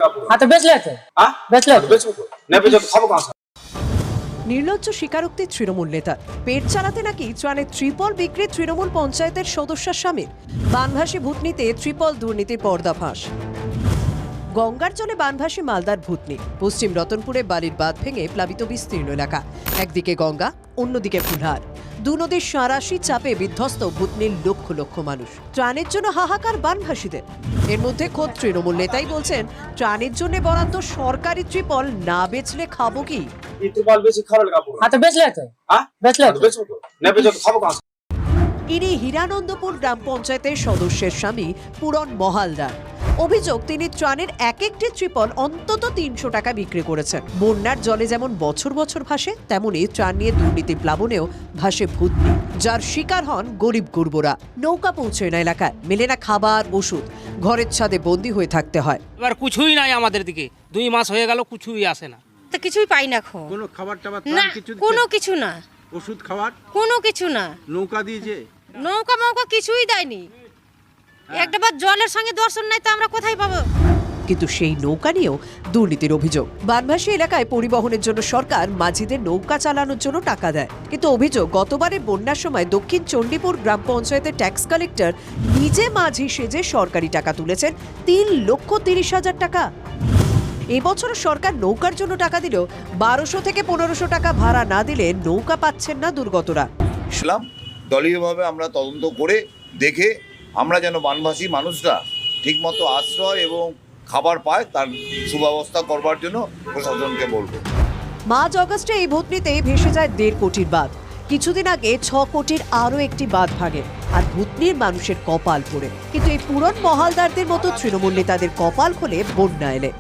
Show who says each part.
Speaker 1: हाँ तो बेच लेते बेच लेते।
Speaker 2: নির্লজ্জ স্বীকারোক্তি তৃণমূল নেতার। পেট চালাতে নাকি ত্রাণে ত্রিপল বিক্রি তৃণমূল পঞ্চায়েতের সদস্যের স্বামীর। বানভাসী ভূতনিতে ত্রিপল দুর্নীতির পর্দাফাঁস। গঙ্গার জলে বানভাসী মালদার ভূতনি। পশ্চিম রতনপুরে বালির বাঁধ ভেঙে প্লাবিত বিস্তীর্ণ এলাকা। একদিকে গঙ্গা, অন্যদিকে ফুলহার। দু নদীর সাঁড়াশি চাপে বিধ্বস্ত ভূতনির লক্ষ লক্ষ মানুষ। ত্রাণের জন্য হাহাকার বানভাসীদের। এর মধ্যে খোদ তৃণমূল নেতাই বলছেন, ত্রাণের জন্য বরাদ্দ সরকারি ত্রিপল না বেচলে খাবো কি?
Speaker 1: हाँ तो बेच लेते बेच लेते।
Speaker 2: ইনি হীরানন্দপুর গ্রাম পঞ্চায়েতের সদস্যের স্বামী পূরণ মহালদার। অভিযোগ, তিনি ত্রাণের এক একটি ত্রিপল অন্তত ৩০০ টাকা বিক্রি করেছেন। বন্যার জলে যেমন বছর বছর ভাসে, তেমনি ত্রাণ নিয়ে দুর্নীতি প্লাবনেও ভাসে ভূতনি, যার শিকার হন গরিব গুরবরা। নৌকা পৌঁছয় না এলাকায়, মেলে না খাবার, ওষুধ। ঘরের ছাদে বন্দী হয়ে থাকতে হয়।
Speaker 3: এবার কিছুই নাই আমাদের দিকে, ২ মাস হয়ে গেল, কিছুই আসে না।
Speaker 4: তো কিছুই পাই না খো,
Speaker 5: কোনো খাবার টাবার
Speaker 4: না কোনো কিছু না,
Speaker 5: ওষুধ খাবার
Speaker 4: কোনো কিছু না।
Speaker 5: নৌকা দিয়েছে,
Speaker 4: নৌকা মৌকা কিছুই দেয়নি। একটাবার জলের সঙ্গে দর্শন নাই তো আমরা কোথায় পাবো?
Speaker 2: কিন্তু সেই নৌকা নিয়েও দুর্নীতির অভিযোগ। বানভাসী এলাকায় পরিবহনের জন্য সরকার মাঝিদের নৌকা চালানোর জন্য টাকা দেয়, কিন্তু অভিযোগ, গতবারের বন্যার সময় দক্ষিণ চণ্ডীপুর গ্রাম পঞ্চায়েতের ট্যাক্স কালেক্টর নিজে মাঝি সেজে সরকারি টাকা তুলেছেন ৩,৩০,০০০ টাকা। এবছর সরকার নৌকার জন্য টাকা দিলেও ১২০০ থেকে ১৫০০ টাকা ভাড়া না দিলে নৌকা পাচ্ছেন না দুর্গতরা।
Speaker 6: ইসলাম দলীয়ভাবে আমরা তদন্ত করে দেখে আমরা যেন বানভাসী মানুষরা ঠিকমতো আশ্রয় এবং খাবার পায় তার সুব্যবস্থা করবার জন্য প্রশাসনকে বলবো।
Speaker 2: মার্চ অগস্টে এই ভূতনিতে ভেসে যায় ১.৫ কোটির বাঁধ। কিছুদিন আগে ৬ কোটির আরও একটি বাঁধ ভাঙে, আর ভূতনির মানুষের কপাল পড়ে। কিন্তু এই পূরণ মহালদারদের মতো তৃণমূল নেতাদের কপাল খোলে বন্যা এলে।